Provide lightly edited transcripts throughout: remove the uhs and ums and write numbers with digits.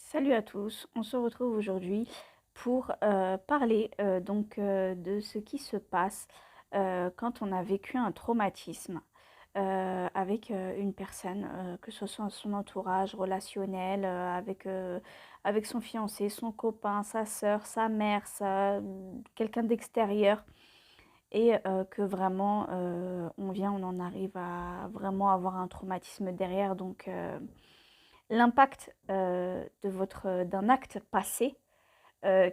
Salut à tous, on se retrouve aujourd'hui pour parler de ce qui se passe quand on a vécu un traumatisme avec une personne, que ce soit son entourage relationnel, avec son fiancé, son copain, sa sœur, sa mère, quelqu'un d'extérieur, et que vraiment on en arrive à vraiment avoir un traumatisme derrière. L'impact d'un acte passé euh,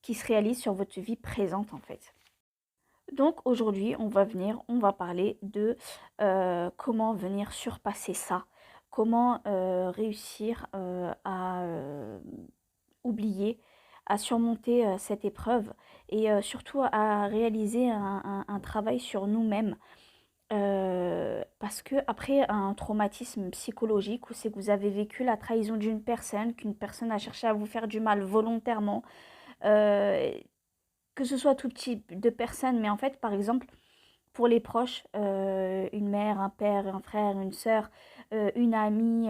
qui se réalise sur votre vie présente en fait. Donc aujourd'hui, on va parler de comment venir surpasser ça, comment réussir à oublier, à surmonter cette épreuve et surtout à réaliser un travail sur nous-mêmes. Parce que après un traumatisme psychologique où c'est que vous avez vécu la trahison d'une personne, qu'une personne a cherché à vous faire du mal volontairement, heu, que ce soit tout type de personnes, mais en fait, par exemple, pour les proches, une mère, un père, un frère, une sœur, une amie,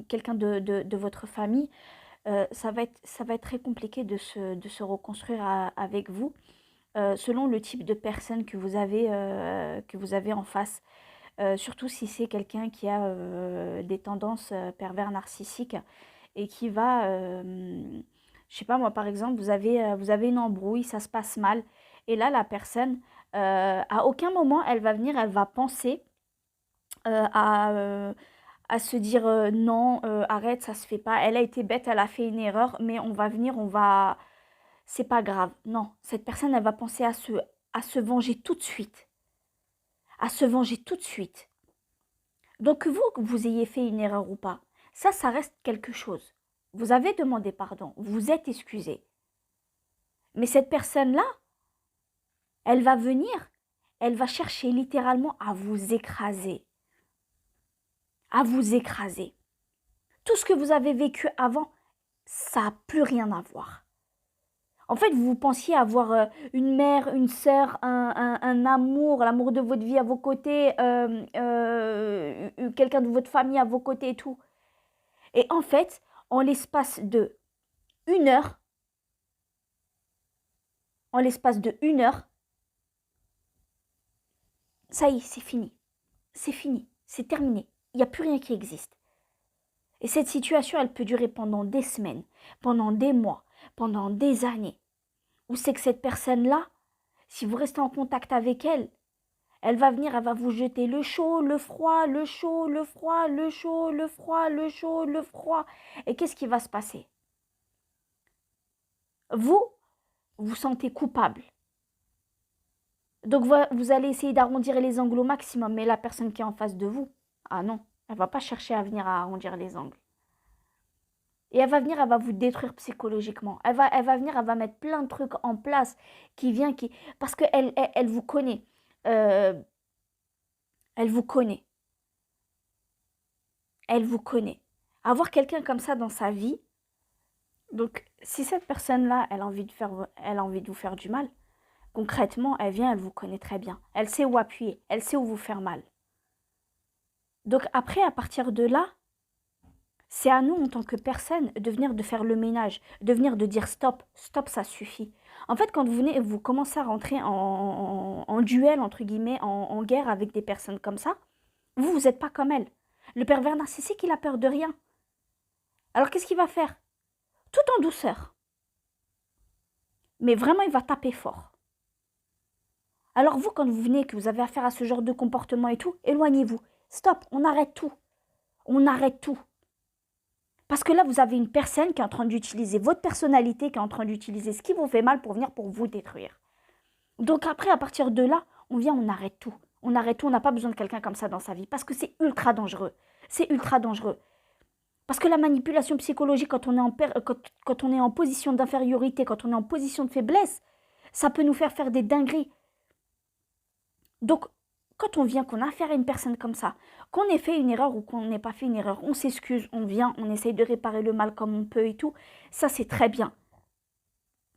quelqu'un de votre famille, ça va être très compliqué de se reconstruire avec vous, selon le type de personne que vous avez en face. Surtout si c'est quelqu'un qui a des tendances pervers narcissiques et qui va, je sais pas moi, par exemple, vous avez une embrouille, ça se passe mal, et là, la personne, à aucun moment, elle va venir, elle va penser euh, à, euh, à se dire non, arrête, ça se fait pas, elle a été bête, elle a fait une erreur, mais on va venir, c'est pas grave. Non, cette personne, elle va penser à se venger tout de suite, à se venger tout de suite. Donc que vous ayez fait une erreur ou pas, ça reste quelque chose. Vous avez demandé pardon, vous êtes excusé. Mais cette personne-là, elle va venir, elle va chercher littéralement à vous écraser. À vous écraser. Tout ce que vous avez vécu avant, ça n'a plus rien à voir. En fait, vous pensiez avoir une mère, une sœur, un amour, l'amour de votre vie à vos côtés, quelqu'un de votre famille à vos côtés et tout. Et en fait, en l'espace de une heure, en l'espace de une heure, ça y est, c'est fini. C'est fini. C'est terminé. Il n'y a plus rien qui existe. Et cette situation, elle peut durer pendant des semaines, pendant des mois, pendant des années. Où c'est que cette personne-là, si vous restez en contact avec elle, elle va venir, elle va vous jeter le chaud, le froid, le chaud, le froid, le chaud, le froid, le chaud, le froid. Et qu'est-ce qui va se passer? Vous, vous sentez coupable. Donc vous allez essayer d'arrondir les angles au maximum, mais la personne qui est en face de vous, ah non, elle va pas chercher à venir à arrondir les angles. Et elle va venir, elle va vous détruire psychologiquement. Elle va venir, elle va mettre plein de trucs en place parce qu'elle vous connaît. Euh, elle vous connaît. Elle vous connaît. Avoir quelqu'un comme ça dans sa vie, donc si cette personne-là, elle a envie de vous faire du mal, concrètement, elle vient, elle vous connaît très bien. Elle sait où appuyer, elle sait où vous faire mal. Donc après, à partir de là, c'est à nous, en tant que personne, de venir de faire le ménage, de venir de dire stop, stop, ça suffit. En fait, quand vous commencez à rentrer en duel, entre guillemets, en guerre avec des personnes comme ça, vous n'êtes pas comme elle. Le pervers narcissique, il a peur de rien. Alors qu'est-ce qu'il va faire? Tout en douceur. Mais vraiment, il va taper fort. Alors vous, quand vous venez, que vous avez affaire à ce genre de comportement et tout, éloignez-vous. Stop, on arrête tout. On arrête tout. Parce que là, vous avez une personne qui est en train d'utiliser votre personnalité, qui est en train d'utiliser ce qui vous fait mal pour venir pour vous détruire. Donc après, à partir de là, on vient, on arrête tout. On arrête tout, on n'a pas besoin de quelqu'un comme ça dans sa vie. Parce que c'est ultra dangereux. C'est ultra dangereux. Parce que la manipulation psychologique, quand on est en position d'infériorité, quand on est en position de faiblesse, ça peut nous faire des dingueries. Donc, quand on vient, qu'on a affaire à une personne comme ça, qu'on ait fait une erreur ou qu'on n'ait pas fait une erreur, on s'excuse, on vient, on essaye de réparer le mal comme on peut et tout, ça c'est très bien.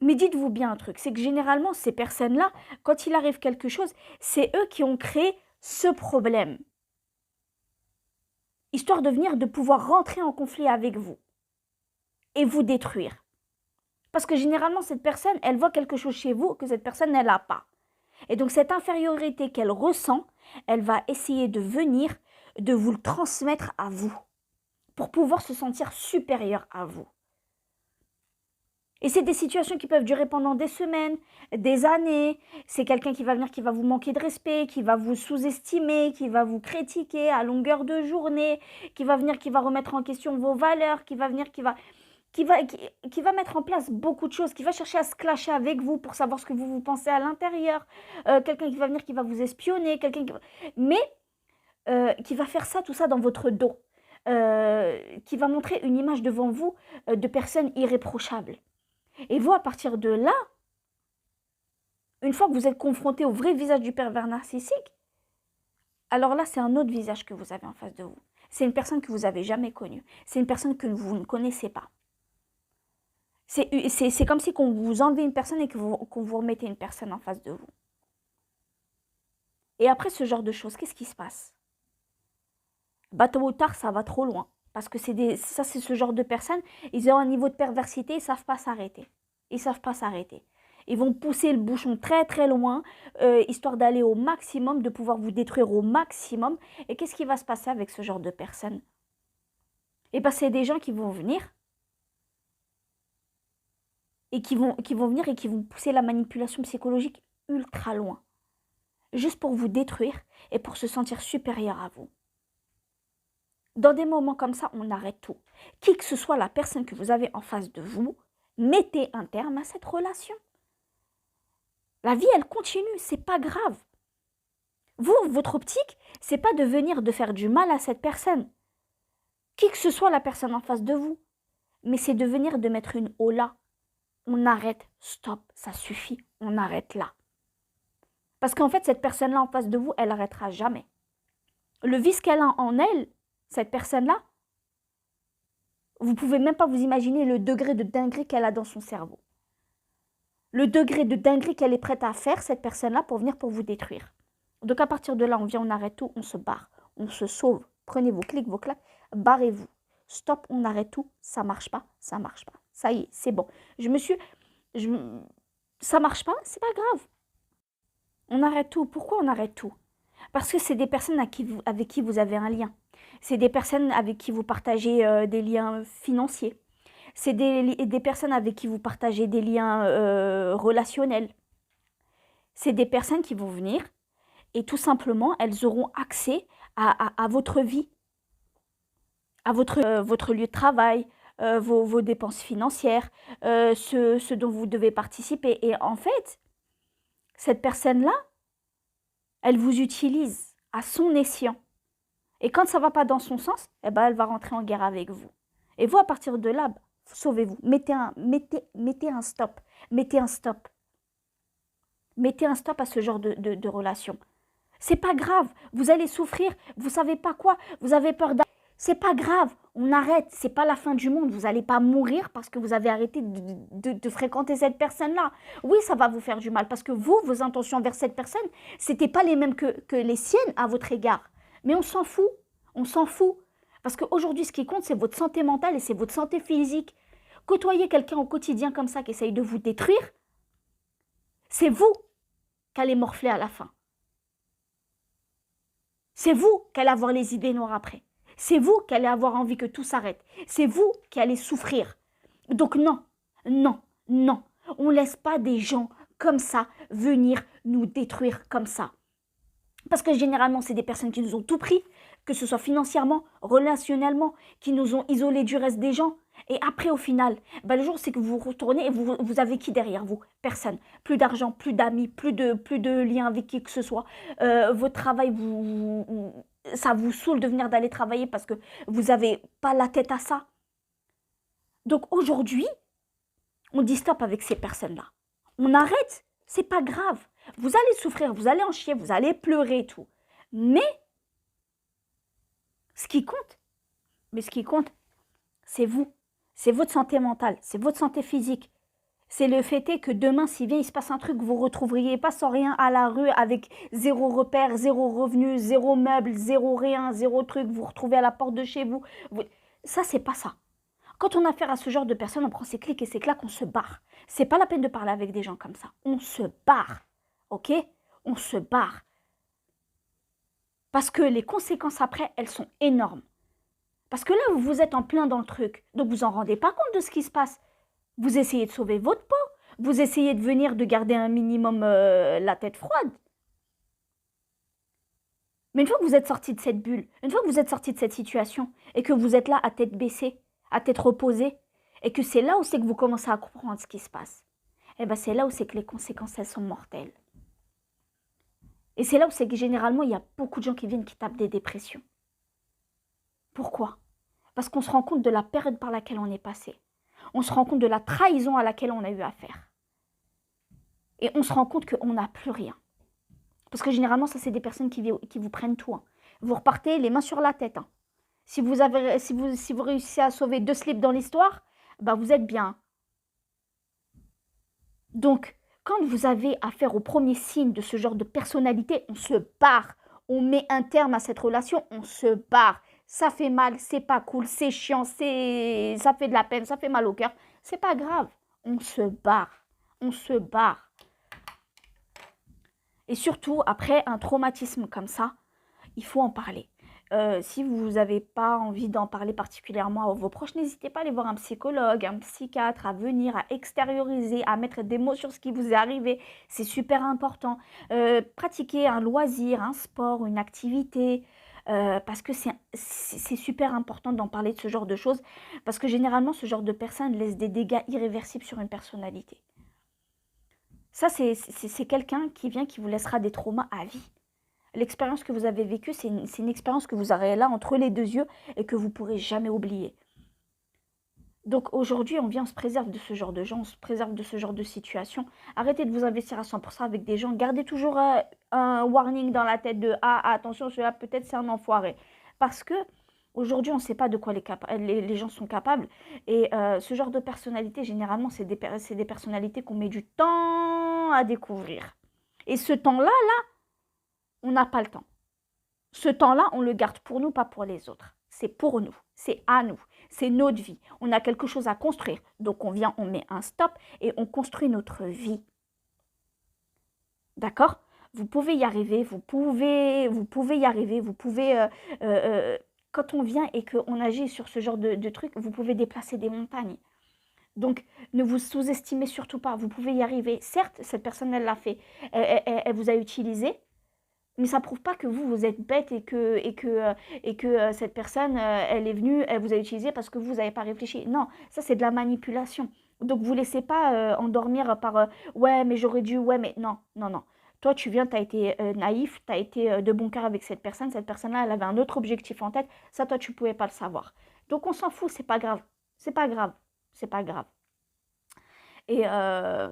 Mais dites-vous bien un truc, c'est que généralement ces personnes-là, quand il arrive quelque chose, c'est eux qui ont créé ce problème. Histoire de venir, de pouvoir rentrer en conflit avec vous. et vous détruire. Parce que généralement, cette personne, elle voit quelque chose chez vous que cette personne, elle n'a pas. Et donc, cette infériorité qu'elle ressent, elle va essayer de venir, de vous le transmettre à vous, pour pouvoir se sentir supérieure à vous. Et c'est des situations qui peuvent durer pendant des semaines, des années. C'est quelqu'un qui va venir, qui va vous manquer de respect, qui va vous sous-estimer, qui va vous critiquer à longueur de journée, qui va venir, qui va remettre en question vos valeurs, qui va venir, qui va mettre en place beaucoup de choses, qui va chercher à se clasher avec vous pour savoir ce que vous pensez à l'intérieur. Quelqu'un qui va venir, qui va vous espionner, mais qui va faire ça, tout ça dans votre dos. Qui va montrer une image devant vous de personnes irréprochables. Et vous, à partir de là, une fois que vous êtes confronté au vrai visage du pervers narcissique, alors là, c'est un autre visage que vous avez en face de vous. C'est une personne que vous n'avez jamais connue. C'est une personne que vous ne connaissez pas. C'est comme si qu'on vous enlevait une personne et qu'on vous remettait une personne en face de vous. Et après ce genre de choses, qu'est-ce qui se passe? Tôt ou tard, ça va trop loin. Parce que c'est ce genre de personnes, ils ont un niveau de perversité, ils ne savent pas s'arrêter. Ils ne savent pas s'arrêter. Ils vont pousser le bouchon très très loin, histoire d'aller au maximum, de pouvoir vous détruire au maximum. Et qu'est-ce qui va se passer avec ce genre de personnes? Et bien, c'est des gens qui vont venir et qui vont venir et qui vont pousser la manipulation psychologique ultra loin. Juste pour vous détruire et pour se sentir supérieur à vous. Dans des moments comme ça, on arrête tout. Qui que ce soit la personne que vous avez en face de vous, mettez un terme à cette relation. La vie, elle continue, c'est pas grave. Vous, votre optique, c'est pas de venir de faire du mal à cette personne. Qui que ce soit la personne en face de vous. Mais c'est de venir de mettre une hola. On arrête, stop, ça suffit, on arrête là. Parce qu'en fait, cette personne-là en face de vous, elle n'arrêtera jamais. Le vice qu'elle a en elle, cette personne-là, vous ne pouvez même pas vous imaginer le degré de dinguerie qu'elle a dans son cerveau. Le degré de dinguerie qu'elle est prête à faire, cette personne-là, pour venir pour vous détruire. Donc à partir de là, on vient, on arrête tout, on se barre, on se sauve. Prenez vos clics, vos claques, barrez-vous. Stop, on arrête tout, ça marche pas, ça marche pas. Ça y est, c'est bon. Ça marche pas, c'est pas grave. On arrête tout. Pourquoi on arrête tout? Parce que c'est des personnes avec qui vous avez un lien. C'est des personnes avec qui vous partagez des liens financiers. C'est des personnes avec qui vous partagez des liens relationnels. C'est des personnes qui vont venir et tout simplement, elles auront accès à votre vie, à votre lieu de travail, vos dépenses financières, ce dont vous devez participer. Et en fait, cette personne-là, elle vous utilise à son escient. Et quand ça ne va pas dans son sens, eh ben, elle va rentrer en guerre avec vous. Et vous, à partir de là, sauvez-vous. Mettez un stop. Mettez un stop. Mettez un stop à ce genre de relation. C'est pas grave. Vous allez souffrir. Vous savez pas quoi. Vous avez peur d'arrêter. C'est pas grave. On arrête. C'est pas la fin du monde. Vous n'allez pas mourir parce que vous avez arrêté de fréquenter cette personne-là. Oui, ça va vous faire du mal parce que vous, vos intentions envers cette personne, c'était pas les mêmes que les siennes à votre égard. Mais on s'en fout. On s'en fout. Parce qu'aujourd'hui, ce qui compte, c'est votre santé mentale et c'est votre santé physique. Côtoyer quelqu'un au quotidien comme ça qui essaye de vous détruire, c'est vous qui allez morfler à la fin. C'est vous qui allez avoir les idées noires après. C'est vous qui allez avoir envie que tout s'arrête. C'est vous qui allez souffrir. Donc non, non, non. On ne laisse pas des gens comme ça venir nous détruire comme ça. Parce que généralement, c'est des personnes qui nous ont tout pris, que ce soit financièrement, relationnellement, qui nous ont isolés du reste des gens. Et après, au final, le jour, c'est que vous retournez et vous avez qui derrière vous? Personne. Plus d'argent, plus d'amis, plus de liens avec qui que ce soit. Votre travail, ça vous saoule de venir d'aller travailler parce que vous n'avez pas la tête à ça. Donc aujourd'hui, on dit stop avec ces personnes-là. On arrête, c'est pas grave. Vous allez souffrir, vous allez en chier, vous allez pleurer et tout. Mais, ce qui compte, c'est vous. C'est votre santé mentale, c'est votre santé physique. C'est le fait est que demain, s'il vient, il se passe un truc, vous ne retrouveriez pas sans rien à la rue, avec zéro repère, zéro revenu, zéro meuble, zéro rien, zéro truc, vous vous retrouvez à la porte de chez vous. Ça, c'est pas ça. Quand on a affaire à ce genre de personnes, on prend ses clics et ses claques, on se barre. C'est pas la peine de parler avec des gens comme ça. On se barre, ok? On se barre. Parce que les conséquences après, elles sont énormes. Parce que là, vous êtes en plein dans le truc. Donc, vous en rendez pas compte de ce qui se passe. Vous essayez de sauver votre peau. Vous essayez de garder un minimum la tête froide. Mais une fois que vous êtes sorti de cette bulle, une fois que vous êtes sorti de cette situation, et que vous êtes là à tête baissée, à tête reposée, et que c'est là où c'est que vous commencez à comprendre ce qui se passe, et bien c'est là où c'est que les conséquences, elles sont mortelles. Et c'est là où c'est que généralement, il y a beaucoup de gens qui viennent qui tapent des dépressions. Pourquoi? Parce qu'on se rend compte de la période par laquelle on est passé. On se rend compte de la trahison à laquelle on a eu affaire. Et on se rend compte qu'on n'a plus rien. Parce que généralement, ça, c'est des personnes qui vous prennent tout. Hein. Vous repartez les mains sur la tête. Hein. Si vous réussissez à sauver 2 slips dans l'histoire, bah vous êtes bien. Donc, quand vous avez affaire au premier signe de ce genre de personnalité, on se barre. On met un terme à cette relation, on se barre. Ça fait mal, c'est pas cool, c'est chiant, ça fait de la peine, ça fait mal au cœur. C'est pas grave, on se barre. On se barre. Et surtout, après un traumatisme comme ça, il faut en parler. Si vous n'avez pas envie d'en parler particulièrement à vos proches, n'hésitez pas à aller voir un psychologue, un psychiatre, à venir, à extérioriser, à mettre des mots sur ce qui vous est arrivé. C'est super important. Pratiquer un loisir, un sport, une activité, parce que c'est super important d'en parler de ce genre de choses, parce que généralement, ce genre de personnes laisse des dégâts irréversibles sur une personnalité. Ça, c'est quelqu'un qui vient, qui vous laissera des traumas à vie. L'expérience que vous avez vécue, c'est une expérience que vous aurez là entre les 2 yeux et que vous ne pourrez jamais oublier. Donc aujourd'hui, on se préserve de ce genre de gens, on se préserve de ce genre de situation. Arrêtez de vous investir à 100% avec des gens. Gardez toujours un warning dans la tête de « Ah, attention, celui-là, peut-être c'est un enfoiré ». Parce que aujourd'hui, on ne sait pas de quoi les gens sont capables. Et ce genre de personnalité, généralement, c'est des personnalités qu'on met du temps à découvrir. Et ce temps-là, on n'a pas le temps. Ce temps-là, on le garde pour nous, pas pour les autres. C'est pour nous, c'est à nous, c'est notre vie. On a quelque chose à construire. Donc on vient, on met un stop et on construit notre vie. D'accord? Vous pouvez y arriver, vous pouvez y arriver, vous pouvez... quand on vient et qu'on agit sur ce genre de truc, vous pouvez déplacer des montagnes. Donc, ne vous sous-estimez surtout pas, vous pouvez y arriver. Certes, cette personne, elle l'a fait, elle vous a utilisé, mais ça ne prouve pas que vous êtes bête et que cette personne, elle est venue, elle vous a utilisé parce que vous n'avez pas réfléchi. Non, ça c'est de la manipulation. Donc vous ne laissez pas endormir par ouais, mais j'aurais dû, ouais, mais non, non, non. Toi, tu viens, tu as été naïf, tu as été de bon cœur avec cette personne. Cette personne-là, elle avait un autre objectif en tête. Ça, toi, tu ne pouvais pas le savoir. Donc on s'en fout, c'est pas grave. C'est pas grave. C'est pas grave. Et, et, euh,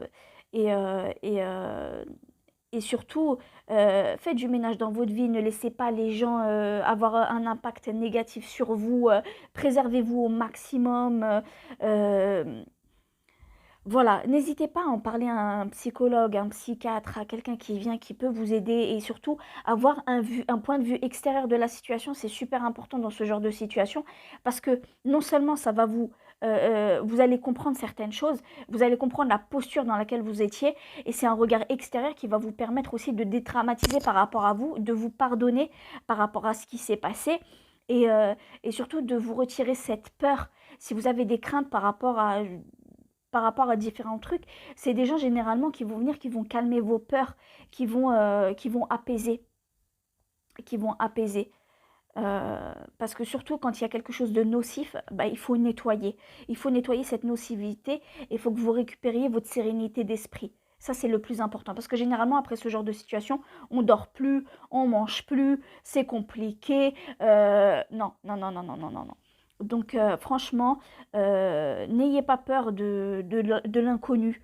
et, euh, et surtout, faites du ménage dans votre vie. Ne laissez pas les gens avoir un impact négatif sur vous. Préservez-vous au maximum. Voilà, n'hésitez pas à en parler à un psychologue, un psychiatre, à quelqu'un qui vient, qui peut vous aider. Et surtout, avoir un point de vue extérieur de la situation, c'est super important dans ce genre de situation. Parce que non seulement ça va vous allez comprendre certaines choses, vous allez comprendre la posture dans laquelle vous étiez. Et c'est un regard extérieur qui va vous permettre aussi de détraumatiser par rapport à vous, de vous pardonner par rapport à ce qui s'est passé. Et surtout de vous retirer cette peur. Si vous avez des craintes par rapport à différents trucs, c'est des gens généralement qui vont venir, qui vont calmer vos peurs, qui vont apaiser. Parce que surtout quand il y a quelque chose de nocif, bah, il faut nettoyer. Il faut nettoyer cette nocivité et il faut que vous récupériez votre sérénité d'esprit. Ça, c'est le plus important. Parce que généralement, après ce genre de situation, on dort plus, on mange plus, c'est compliqué. Non, non, non, non, non, non, non, non. Donc franchement, n'ayez pas peur de l'inconnu.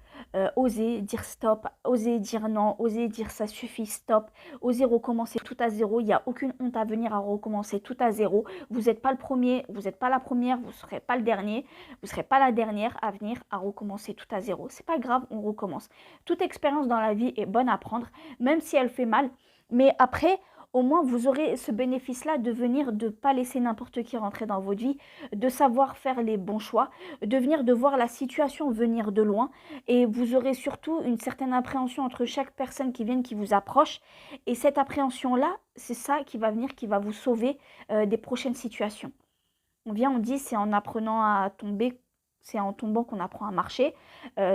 Osez dire stop, osez dire non, osez dire ça suffit, stop, osez recommencer tout à zéro. Il n'y a aucune honte à venir à recommencer tout à zéro. Vous n'êtes pas le premier, vous n'êtes pas la première, vous ne serez pas le dernier, vous ne serez pas la dernière à venir à recommencer tout à zéro. C'est pas grave, on recommence. Toute expérience dans la vie est bonne à prendre, même si elle fait mal. Mais après, au moins vous aurez ce bénéfice-là de venir, de ne pas laisser n'importe qui rentrer dans votre vie, de savoir faire les bons choix, de voir la situation venir de loin, et vous aurez surtout une certaine appréhension entre chaque personne qui vient, qui vous approche, et cette appréhension-là, c'est ça qui va venir, qui va vous sauver des prochaines situations. On dit c'est en apprenant à tomber, c'est en tombant qu'on apprend à marcher.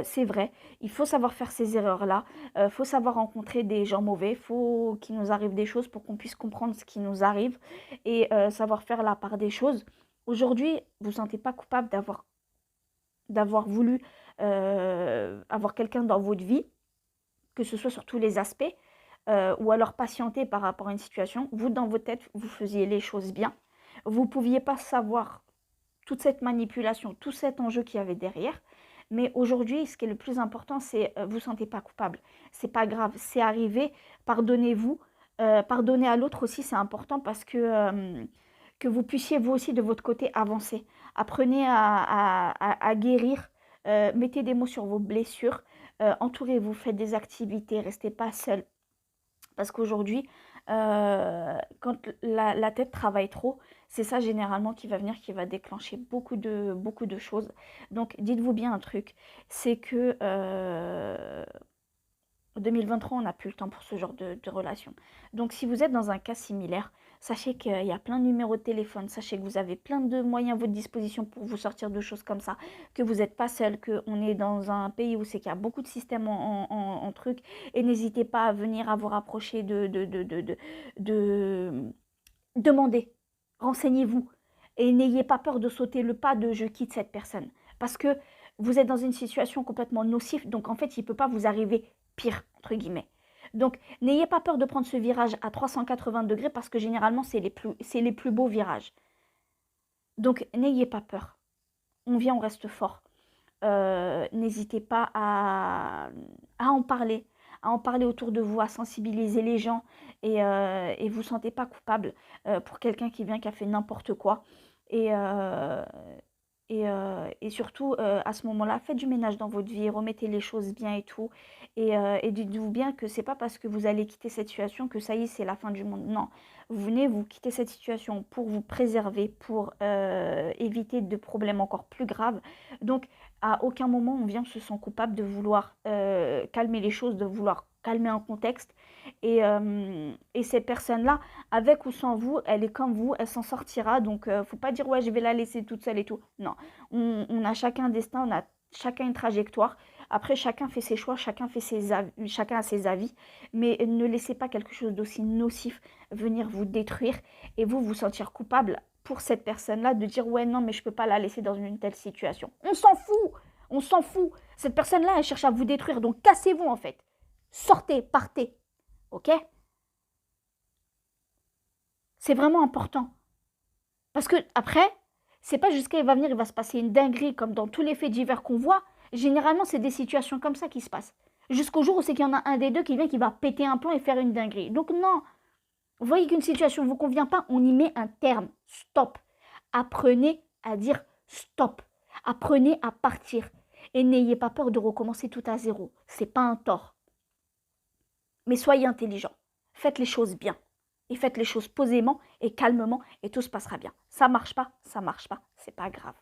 C'est vrai, il faut savoir faire ces erreurs-là, faut savoir rencontrer des gens mauvais, faut qu'il nous arrive des choses pour qu'on puisse comprendre ce qui nous arrive et savoir faire la part des choses. Aujourd'hui, vous ne vous sentez pas coupable d'avoir voulu avoir quelqu'un dans votre vie, que ce soit sur tous les aspects, ou alors patienter par rapport à une situation. Vous, dans votre tête, vous faisiez les choses bien. Vous ne pouviez pas savoir toute cette manipulation, tout cet enjeu qu'il y avait derrière. Mais aujourd'hui, ce qui est le plus important, c'est vous ne sentez pas coupable. C'est pas grave, c'est arrivé, pardonnez-vous. Pardonner à l'autre aussi, c'est important parce que vous puissiez vous aussi de votre côté avancer. Apprenez à guérir, mettez des mots sur vos blessures, entourez-vous, faites des activités, restez pas seul. Parce qu'aujourd'hui, quand la tête travaille trop, c'est ça généralement qui va venir, qui va déclencher beaucoup de choses. Donc dites-vous bien un truc, c'est que 2023, on n'a plus le temps pour ce genre de relation. Donc si vous êtes dans un cas similaire, sachez qu'il y a plein de numéros de téléphone, sachez que vous avez plein de moyens à votre disposition pour vous sortir de choses comme ça, que vous n'êtes pas seul, qu'on est dans un pays où c'est qu'il y a beaucoup de systèmes en truc, et n'hésitez pas à venir à vous rapprocher demandez, renseignez-vous, et n'ayez pas peur de sauter le pas de je quitte cette personne, parce que vous êtes dans une situation complètement nocive, donc en fait il ne peut pas vous arriver pire, entre guillemets. Donc, n'ayez pas peur de prendre ce virage à 380 degrés parce que généralement, c'est les plus beaux virages. Donc, n'ayez pas peur. On vient, on reste fort. N'hésitez pas en parler autour de vous, à sensibiliser les gens et vous ne sentez pas coupable pour quelqu'un qui vient, qui a fait n'importe quoi. Et surtout, à ce moment-là, faites du ménage dans votre vie, remettez les choses bien et tout. Et dites-vous bien que c'est pas parce que vous allez quitter cette situation que ça y est, c'est la fin du monde. Non, vous venez, vous quittez cette situation pour vous préserver, pour éviter de problèmes encore plus graves. Donc, à aucun moment, on vient se sent coupable de vouloir calmer les choses, de vouloir calmer un contexte. Et cette personne-là, avec ou sans vous, elle est comme vous, elle s'en sortira. Donc, faut pas dire, ouais, je vais la laisser toute seule et tout. Non, on a chacun un destin, on a chacun une trajectoire. Après, chacun fait ses choix, chacun a ses avis. Mais ne laissez pas quelque chose d'aussi nocif venir vous détruire et vous sentir coupable pour cette personne-là de dire, ouais, non, mais je peux pas la laisser dans une telle situation. On s'en fout! On s'en fout! Cette personne-là, elle cherche à vous détruire. Donc, cassez-vous, en fait. Sortez, partez. Ok? C'est vraiment important. Parce que après, c'est pas jusqu'à il va venir, il va se passer une dinguerie comme dans tous les faits divers qu'on voit. Généralement, c'est des situations comme ça qui se passent. Jusqu'au jour où c'est qu'il y en a un des deux qui vient, qui va péter un plomb et faire une dinguerie. Donc non, vous voyez qu'une situation ne vous convient pas, on y met un terme. Stop. Apprenez à dire stop. Apprenez à partir. Et n'ayez pas peur de recommencer tout à zéro. C'est pas un tort. Mais soyez intelligent. Faites les choses bien. Et faites les choses posément et calmement et tout se passera bien. Ça marche pas, c'est pas grave.